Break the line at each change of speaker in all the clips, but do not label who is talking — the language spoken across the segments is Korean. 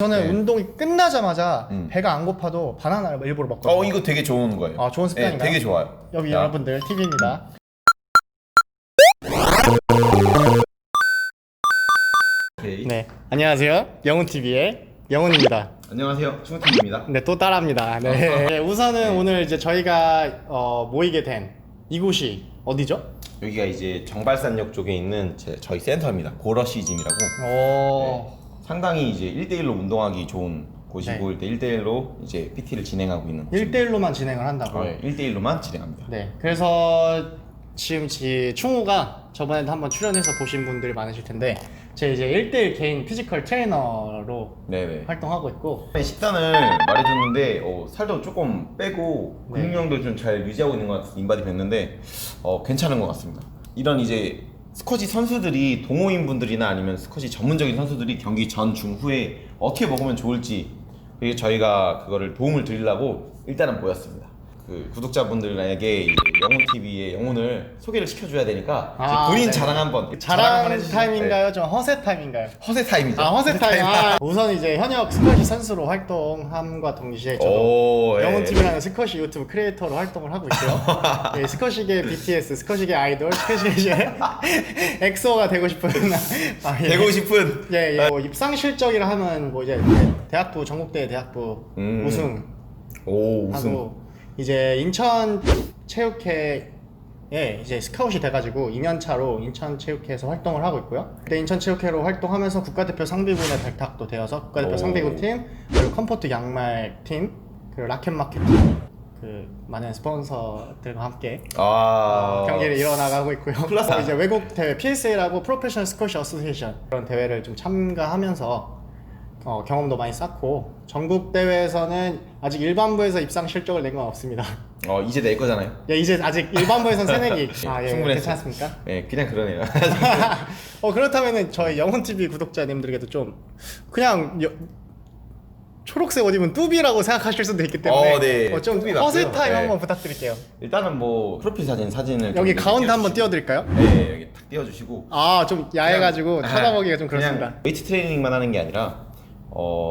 저는
네.
운동이 끝나자마자 배가 안 고파도 바나나를 일부러 먹거든요.
이거 되게 좋은 거예요.
아, 좋은 습관인가요?
네, 되게 좋아요.
여기
자,
여러분들 팁입니다.
오케이.
네, 안녕하세요. 영훈TV의 영훈입니다.
안녕하세요. 충우팀입니다.
네, 또 따라합니다. 네. 우선은 오늘 이제 저희가 모이게 된 이곳이 어디죠?
여기가 이제 정발산역 쪽에 있는 저희 센터입니다. 고러시짐이라고.
오.
상당히 이제 1대1로 운동하기 좋은 곳이고
네.
1대1로 이제 PT를 진행하고 있는
1대1로만 진행을 한다고.
1대1로만 진행합니다.
네. 그래서 지금 충우가 저번에도 한번 출연해서 보신 분들이 많으실 텐데 제 이제 1대1 개인 피지컬 트레이너로
네네.
활동하고 있고
식단을 말해줬는데 살도 조금 빼고
네.
근육량도 좀 잘 유지하고 있는 것 같아서 인바디 뵀는데 괜찮은 것 같습니다. 이런 이제 스쿼시 선수들이 동호인 분들이나 아니면 스쿼시 전문적인 선수들이 경기 전, 중, 후에 어떻게 먹으면 좋을지 그게 저희가 그거를 도움을 드리려고 일단은 모였습니다. 그 구독자분들에게 영훈TV의 영훈을 소개를 시켜줘야 되니까 본인
네.
자랑 한번
자랑
해주시죠.
타임인가요?
네.
좀 허세 타임인가요?
허세 타임이죠.
허세 타임. 우선 이제 현역 스쿼시 선수로 활동함과 동시에 저도
오, 예.
영훈TV라는 스쿼시 유튜브 크리에이터로 활동을 하고 있고요. 예, 스쿼시계 BTS, 스쿼시계 아이돌, 스쿼시계 엑소가 되고 싶은 예.
되고 싶은
예, 뭐 입상 실적이라 하면 뭐 이제 대학부 전국대 대학부 우승
오 우승.
하고 이제 인천 체육회에 이제 스카웃이 돼가지고 2년 차로 인천 체육회에서 활동을 하고 있고요. 그때 인천 체육회로 활동하면서 국가대표 상비군에 발탁도 되어서 국가대표 상비군 팀, 그리고 컴포트 양말 팀, 그리고 라켓 마켓 팀, 그 많은 스폰서들과 함께 경기를 이뤄나가고 있고요.
클라스.
이제 외국 대회 PSA라고 프로페셔널 스쿼시 어소시에이션 그런 대회를 좀 참가하면서 경험도 많이 쌓고 전국 대회에서는 아직 일반부에서 입상 실적을 낸 건 없습니다.
이제 낼 거잖아요.
예, 이제 아직 일반부에서는 새내기. 예,
충분했어요.
괜찮습니까?
네, 그냥 그러네요.
그렇다면은 저희 영훈TV 구독자님들에게도 좀 그냥 초록색 옷 입은 뚜비라고 생각하실 수도 있기 때문에
네.
좀
뚜비
허세
맞고요.
타임
네.
한번 부탁드릴게요.
일단은 뭐 프로필 사진을
여기
좀
가운데 한번
띄워주시고.
띄워드릴까요?
네, 여기 탁 띄워주시고.
좀 야해가지고
그냥,
쳐다보기가 좀
그냥
그렇습니다.
웨이트 트레이닝만 하는 게 아니라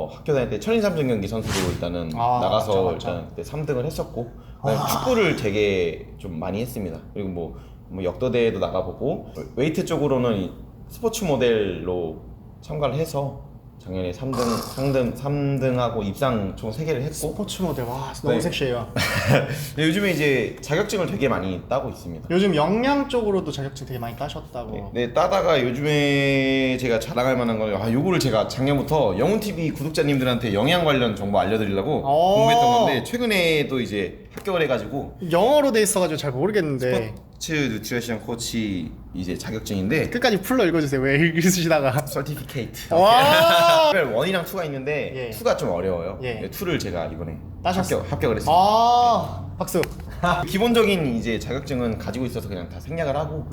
학교 다닐 때 천인 3종 경기 선수로 일단은 나가서
맞죠.
일단 그때 3등을 했었고 축구를 되게 좀 많이 했습니다. 그리고 뭐 역도대회도 나가보고 웨이트 쪽으로는 스포츠 모델로 참가를 해서 작년에 3등하고 입상 총 3개를 했고
스포츠 모델 너무
네.
섹시해요.
요즘에 이제 자격증을 되게 많이 따고 있습니다.
요즘 영양 쪽으로도 자격증 되게 많이 따셨다고.
네, 따다가 요즘에 제가 자랑할 만한 거는 요거를 제가 작년부터 영훈TV 구독자님들한테 영양 관련 정보 알려드리려고 공부했던 건데 최근에도 이제 합격을 해가지고
영어로 돼 있어가지고 잘 모르겠는데
스포츠 뉴트리션 코치 이제 자격증인데
끝까지 풀로 읽어주세요. 왜 읽으시다가
서티피케이트
와
1이랑 2가 있는데
예.
2가 좀 어려워요.
예.
2를 제가 이번에
따셨어요?
합격을 했습니다.
박수.
기본적인 이제 자격증은 가지고 있어서 그냥 다 생략을 하고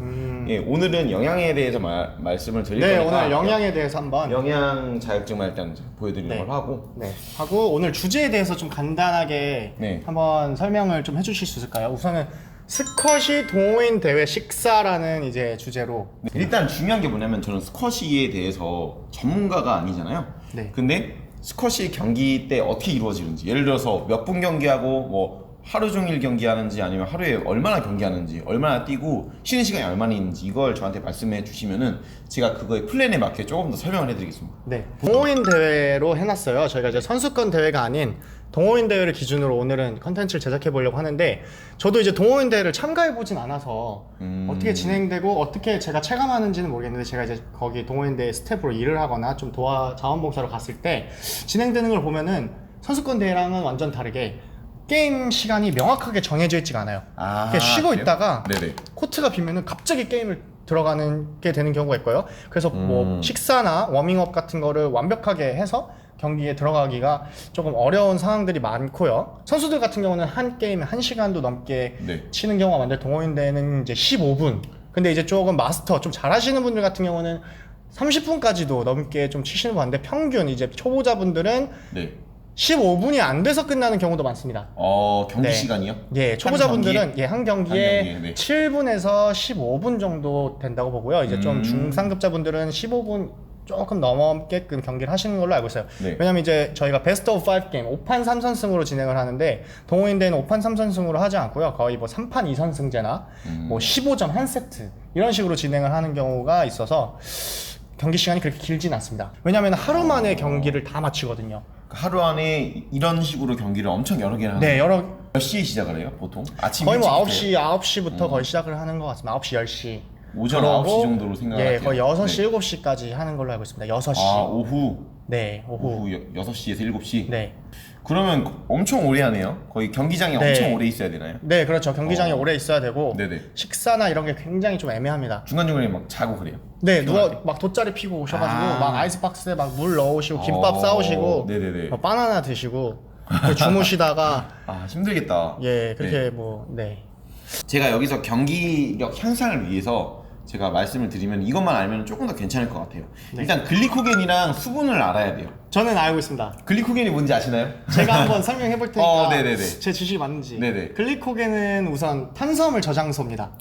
예, 오늘은 영양에 대해서 말씀을 드릴
네,
거니까
오늘 영양에 대해서 한번
영양 자격증만 일단 보여드리는
네.
걸 하고
하고 오늘 주제에 대해서 좀 간단하게
네.
한번 설명을 좀 해주실 수 있을까요? 우선은 스쿼시 동호인 대회 식사라는 이제 주제로
일단 중요한 게 뭐냐면 저는 스쿼시에 대해서 전문가가 아니잖아요.
네.
근데 스쿼시 경기 때 어떻게 이루어지는지 예를 들어서 몇 분 경기하고 뭐 하루 종일 경기하는지 아니면 하루에 얼마나 경기하는지 얼마나 뛰고 쉬는 시간이 얼마나 있는지 이걸 저한테 말씀해 주시면은 제가 그거의 플랜에 맞게 조금 더 설명을 해드리겠습니다.
네, 동호인 대회로 해놨어요. 저희가 이제 선수권 대회가 아닌 동호인 대회를 기준으로 오늘은 컨텐츠를 제작해 보려고 하는데 저도 이제 동호인 대회를 참가해 보진 않아서 어떻게 진행되고 어떻게 제가 체감하는지는 모르겠는데 제가 이제 거기 동호인 대회 스태프로 일을 하거나 좀 자원봉사로 갔을 때 진행되는 걸 보면은 선수권 대회랑은 완전 다르게 게임 시간이 명확하게 정해져 있지가 않아요. 그냥 쉬고
그래요?
있다가
네네.
코트가 비면은 갑자기 게임을 들어가는 게 되는 경우가 있고요. 그래서 뭐 식사나 워밍업 같은 거를 완벽하게 해서 경기에 들어가기가 조금 어려운 상황들이 많고요. 선수들 같은 경우는 한 게임에 1시간도 넘게
네.
치는 경우가 많은데 동호인 대회는 이제 15분. 근데 이제 조금 마스터 좀 잘하시는 분들 같은 경우는 30분까지도 넘게 좀 치시는 분 같은데 평균 이제 초보자분들은
네.
15분이 안 돼서 끝나는 경우도 많습니다.
경기
네.
시간이요?
예, 초보자분들은 한 경기에
한 경기에, 네.
7분에서 15분 정도 된다고 보고요. 이제 좀 중상급자분들은 15분 조금 넘게끔 경기를 하시는 걸로 알고 있어요.
네.
왜냐면 이제 저희가 베스트 오브 5 게임 5판 3선승으로 진행을 하는데 동호인대회는 5판 3선승으로 하지 않고요. 거의 뭐 3판 2선승제나 뭐 15점 한 세트 이런 식으로 진행을 하는 경우가 있어서 경기 시간이 그렇게 길진 않습니다. 왜냐면 하루 만에 경기를 다 마치거든요.
하루 안에 이런 식으로 경기를 엄청 여러 개를 하는
네, 여러
몇 시에 시작을 해요 보통? 아침
거의 뭐
일찍부터요?
9시부터 거의 시작을 하는 것 같습니다. 9시, 10시.
오전
그러고
9시 정도로 생각을
예,
할게요.
거의 6시,
네.
7시까지 하는 걸로 알고 있습니다. 6시.
아 오후
네, 오후.
6시에서 7시?
네.
그러면 엄청 오래 하네요. 거의 경기장에
네.
엄청 오래 있어야 되나요?
네, 그렇죠. 경기장에 오래 있어야 되고
네네.
식사나 이런 게 굉장히 좀 애매합니다.
중간중간에 막 자고 그래요?
네,
피곤할
누워 막 돗자리 피고 오셔가지고
아.
막 아이스박스에 막 물 넣으시고 김밥 싸우시고
네네네.
뭐 바나나 드시고 주무시다가
아 힘들겠다.
예, 그렇게
네.
뭐 네.
제가 여기서 경기력 향상을 위해서 제가 말씀을 드리면 이것만 알면 조금 더 괜찮을 것 같아요.
네.
일단 글리코겐이랑 수분을 알아야 돼요.
저는 알고 있습니다.
글리코겐이 뭔지 아시나요?
제가 한번 설명해 볼 테니까
네네네.
제 지식이 맞는지.
네네.
글리코겐은 우선 탄수화물 저장소입니다.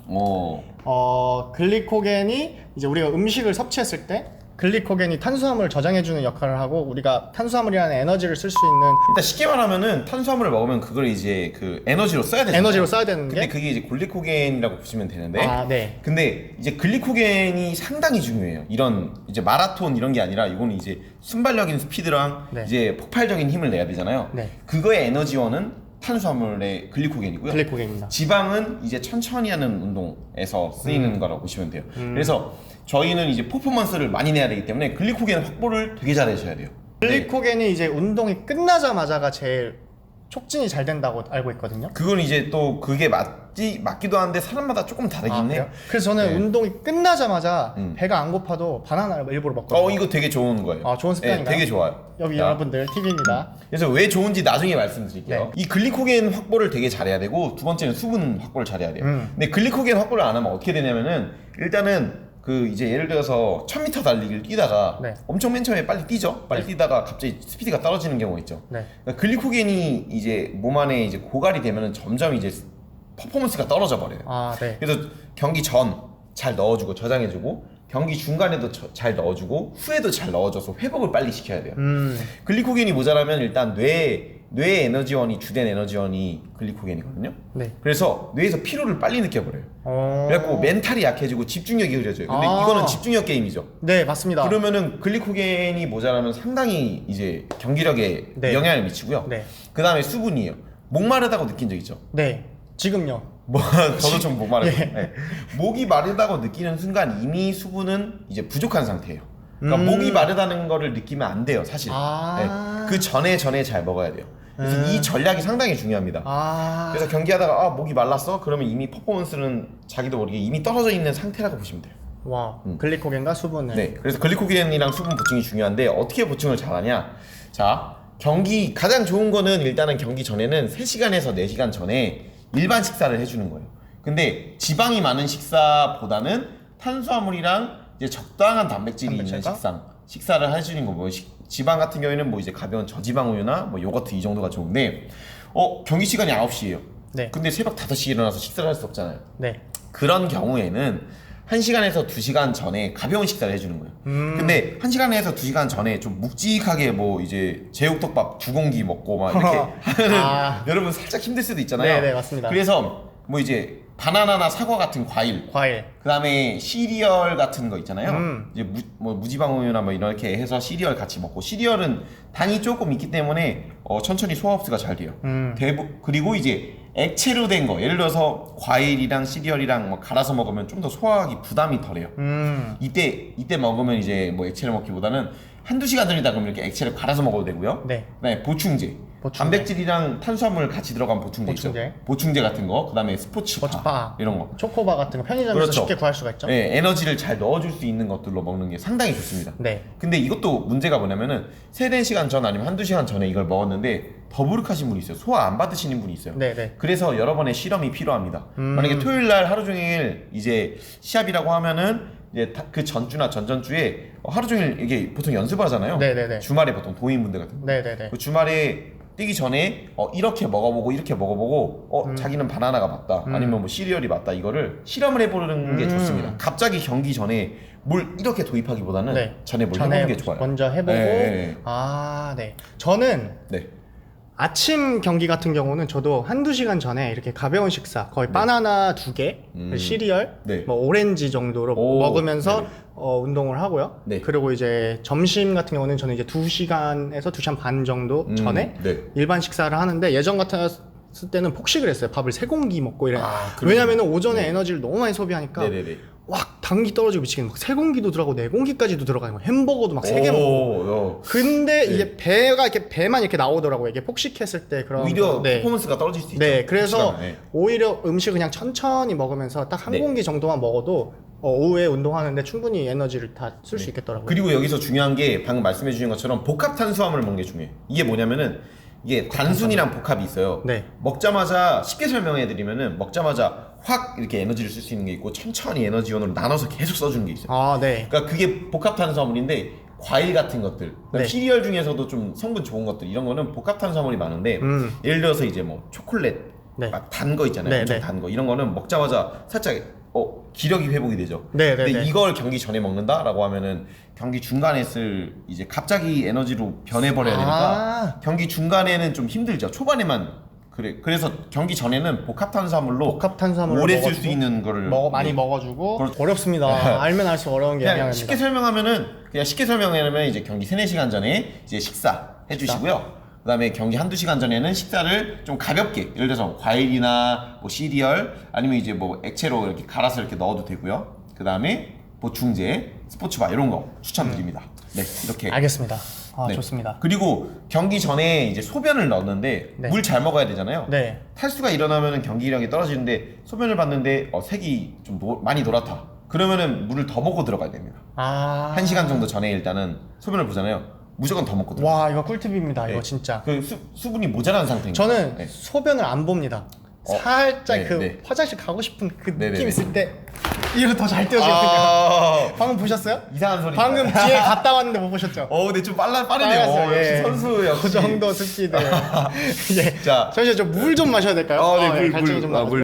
글리코겐이 이제 우리가 음식을 섭취했을 때 글리코겐이 탄수화물을 저장해주는 역할을 하고 우리가 탄수화물이라는 에너지를 쓸 수 있는
일단 쉽게 말하면은 탄수화물을 먹으면 그걸 이제 그 에너지로 써야 되잖아요.
에너지로 써야 되는
근데
게
그게 이제 글리코겐이라고 보시면 되는데
네.
근데 이제 글리코겐이 상당히 중요해요. 이런 이제 마라톤 이런 게 아니라 이거는 이제 순발력인 스피드랑
네.
이제 폭발적인 힘을 내야 되잖아요.
네.
그거의 에너지원은 탄수화물의 글리코겐이고요.
글리코겐입니다.
지방은 이제 천천히 하는 운동에서 쓰이는 거라고 보시면 돼요. 그래서 저희는 이제 퍼포먼스를 많이 내야 되기 때문에 글리코겐 확보를 되게 잘 해주셔야 돼요.
글리코겐이 이제 운동이 끝나자마자가 제일 촉진이 잘 된다고 알고 있거든요.
그건 이제 또 그게 맞기도 한데 사람마다 조금 다르긴 해요.
그래요? 그래서 저는
네.
운동이 끝나자마자 배가 안 고파도 바나나를 일부러 먹거든요.
이거 되게 좋은 거예요.
아, 좋은 습관인가요?
네, 되게 좋아요.
여기
자,
여러분들 팁입니다.
그래서 왜 좋은지 나중에 말씀드릴게요.
네.
이 글리코겐 확보를 되게 잘해야 되고 두 번째는 수분 확보를 잘해야 돼요. 근데 글리코겐 확보를 안 하면 어떻게 되냐면은 일단은 그 이제 예를 들어서 1000m 달리기를 뛰다가
네.
엄청 맨 처음에 빨리 뛰죠. 빨리
네.
뛰다가 갑자기 스피드가 떨어지는 경우가 있죠.
네.
그러니까 글리코겐이 이제 몸 안에 이제 고갈이 되면은 점점 이제 퍼포먼스가 떨어져 버려요.
네.
그래서 경기 전 잘 넣어주고 저장해주고 경기 중간에도 잘 넣어주고 후에도 잘 넣어줘서 회복을 빨리 시켜야 돼요. 글리코겐이 모자라면 일단 뇌의 에너지원이 주된 에너지원이 글리코겐이거든요.
네.
그래서 뇌에서 피로를 빨리 느껴버려요. 그래갖고 멘탈이 약해지고 집중력이 흐려져요. 근데 이거는 집중력 게임이죠.
네, 맞습니다.
그러면은 글리코겐이 모자라면 상당히 이제 경기력에
네.
영향을 미치고요.
네.
그 다음에 수분이에요. 목마르다고 느낀 적 있죠?
네. 지금요.
저도 좀 목마르요. 네. 목이 마르다고 느끼는 순간 이미 수분은 이제 부족한 상태예요. 그러니까 목이 마르다는 거를 느끼면 안 돼요, 사실. 네. 그 전에 잘 먹어야 돼요. 그래서 이 전략이 상당히 중요합니다. 그래서 경기하다가 목이 말랐어? 그러면 이미 퍼포먼스는 자기도 모르게 이미 떨어져 있는 상태라고 보시면 돼요.
와, 글리코겐과 수분을.
네, 그래서 글리코겐이랑 수분 보충이 중요한데 어떻게 보충을 잘하냐? 자, 가장 좋은 거는 일단은 경기 전에는 3시간에서 4시간 전에 일반 식사를 해주는 거예요. 근데 지방이 많은 식사보다는 탄수화물이랑 이제 적당한 단백질이 있는 식사를 해주는 거고, 지방 같은 경우에는 뭐 이제 가벼운 저지방 우유나 뭐 요거트 이 정도가 좋은데, 경기 시간이 9시예요.
네.
근데 새벽 5시에 일어나서 식사를 할 수 없잖아요.
네.
그런 경우에는 1시간에서 2시간 전에 가벼운 식사를 해주는 거예요. 근데 1시간에서 2시간 전에 좀 묵직하게 뭐 이제 제육덮밥 2공기 먹고 막 이렇게 하면은 여러분 살짝 힘들 수도 있잖아요.
네, 맞습니다.
그래서 뭐 이제 바나나나 사과 같은 과일, 그 다음에 시리얼 같은 거 있잖아요. 이제 무지방 우유나 뭐 이렇게 해서 시리얼 같이 먹고, 시리얼은 당이 조금 있기 때문에 천천히 소화 흡수가 잘 돼요. 그리고 이제 액체로 된 거, 예를 들어서 과일이랑 시리얼이랑 뭐 갈아서 먹으면 좀 더 소화하기 부담이 덜해요. 이때 먹으면 이제 뭐 액체를 먹기보다는 한두 시간 전이다 그러면 이렇게 액체를 갈아서 먹어도 되고요.
네.
네, 보충제. 단백질이랑 탄수화물 같이 들어간 보충제 있죠. 보충제 같은 거, 그다음에 스포츠바 이런 거,
초코바 같은 거 편의점에서
그렇죠.
쉽게 구할 수가 있죠.
네, 에너지를 잘 넣어줄 수 있는 것들로 먹는 게 상당히 좋습니다.
네.
근데 이것도 문제가 뭐냐면은 3-4시간 전 아니면 한두 시간 전에 이걸 먹었는데 더부룩하신 분이 있어요. 소화 안 받으시는 분이 있어요.
네네.
그래서 여러 번의 실험이 필요합니다. 만약에 토요일 날 하루 종일 이제 시합이라고 하면은 이제 그 전주나 전전주에 하루 종일 이게 보통 연습을 하잖아요.
네네네.
주말에 보통 도인분들 같은 거.
네네네.
그 주말에 뛰기 전에 이렇게 먹어보고 이렇게 먹어보고 자기는 바나나가 맞다 아니면 뭐 시리얼이 맞다 이거를 실험을 해보는 게 좋습니다. 갑자기 경기 전에 뭘 이렇게 도입하기보다는
네.
전에 뭘 해보는 게 좋아요.
먼저 해보고
네.
아, 네. 저는
네.
아침 경기 같은 경우는 저도 한두 시간 전에 이렇게 가벼운 식사 거의 바나나 2개, 시리얼,
네.
뭐 오렌지 정도로
오,
먹으면서
네네.
운동을 하고요.
네.
그리고 이제 점심 같은 경우는 저는 이제 2시간에서 2시간 반 정도 전에
네.
일반 식사를 하는데 예전 같았을 때는 폭식을 했어요. 밥을 3공기 먹고 이래.
그러면-
왜냐면은 오전에
네.
에너지를 너무 많이 소비하니까
네네네.
막 당기 떨어지고 미치겠네. 막 3공기도 들어가고 4공기까지도 들어가는 거예요. 햄버거도 막 3개 먹고. 근데
네.
이게 배가 이렇게 배만 이렇게 나오더라고요. 이게 폭식했을 때 그런
오히려
네.
퍼포먼스가 떨어질 수 있죠.
네, 그래서
혹시나, 네.
오히려 음식을 그냥 천천히 먹으면서 딱 한
네.
공기 정도만 먹어도 오후에 운동하는데 충분히 에너지를 다 쓸 수 있겠더라고요.
그리고 여기서 중요한 게 방금 말씀해 주신 것처럼 복합 탄수화물을 먹는 게 중요해요. 이게 뭐냐면은 이게 단순이랑 복합이 있어요.
네.
먹자마자 쉽게 설명해 드리면은 먹자마자 확 이렇게 에너지를 쓸 수 있는 게 있고 천천히 에너지원으로 나눠서 계속 써주는 게 있어요.
아, 네.
그러니까 그게 복합 탄수화물인데 과일 같은 것들,
네.
시리얼 중에서도 좀 성분 좋은 것들 이런 거는 복합 탄수화물이 많은데 예를 들어서 이제 뭐 초콜릿,
네.
막 단 거 있잖아요.
네,
엄청
네.
단 거 이런 거는 먹자마자 살짝 기력이 회복이 되죠.
네, 네,
근데
네.
이걸 경기 전에 먹는다라고 하면은 경기 중간에 쓸 이제 갑자기 에너지로 변해버려야 되니까 경기 중간에는 좀 힘들죠. 초반에만 그래서 경기 전에는 복합 탄수화물로
복합 탄수화물을
오래 쓸 수
먹어주고
있는 거를
많이
네.
먹어주고
그렇죠.
어렵습니다. 알면 알수록 어려운 게
그냥
영양입니다.
쉽게 설명하면은 그냥 쉽게 설명하면 이제 경기 3-4시간 전에 이제 식사 해주시고요. 그다음에 경기 한두 시간 전에는 식사를 좀 가볍게 예를 들어서 과일이나 뭐 시리얼 아니면 이제 뭐 액체로 이렇게 갈아서 이렇게 넣어도 되고요. 그다음에 보충제, 스포츠바 이런 거 추천드립니다. 네, 이렇게.
알겠습니다. 아,
네.
좋습니다.
그리고 경기 전에 이제 소변을 넣었는데
네.
물 잘 먹어야 되잖아요.
네.
탈수가 일어나면 경기력이 떨어지는데 소변을 봤는데 색이 좀 많이 노랗다. 그러면은 물을 더 먹고 들어가야 됩니다.
아.
1시간 정도 전에 일단은 소변을 보잖아요. 무조건 더 먹고 들어가요.
와, 이거 꿀팁입니다.
네.
이거 진짜.
그 수분이 모자란 상태인
저는
네.
소변을 안 봅니다. 살짝
네,
그
네.
화장실 가고 싶은 그
네,
느낌
네,
있을 때 이거 더 잘 띄워지거든요. 방금 보셨어요?
이상한 소리.
방금 뒤에 갔다 왔는데 못 보셨죠?
근데 좀 빠르네요.
빨랐어요,
역시
예.
선수 역시.
그 정도 습기들. 예.
자.
잠시만 저 물 좀 마셔야 될까요?
네,
갈증이 좀 나가지고.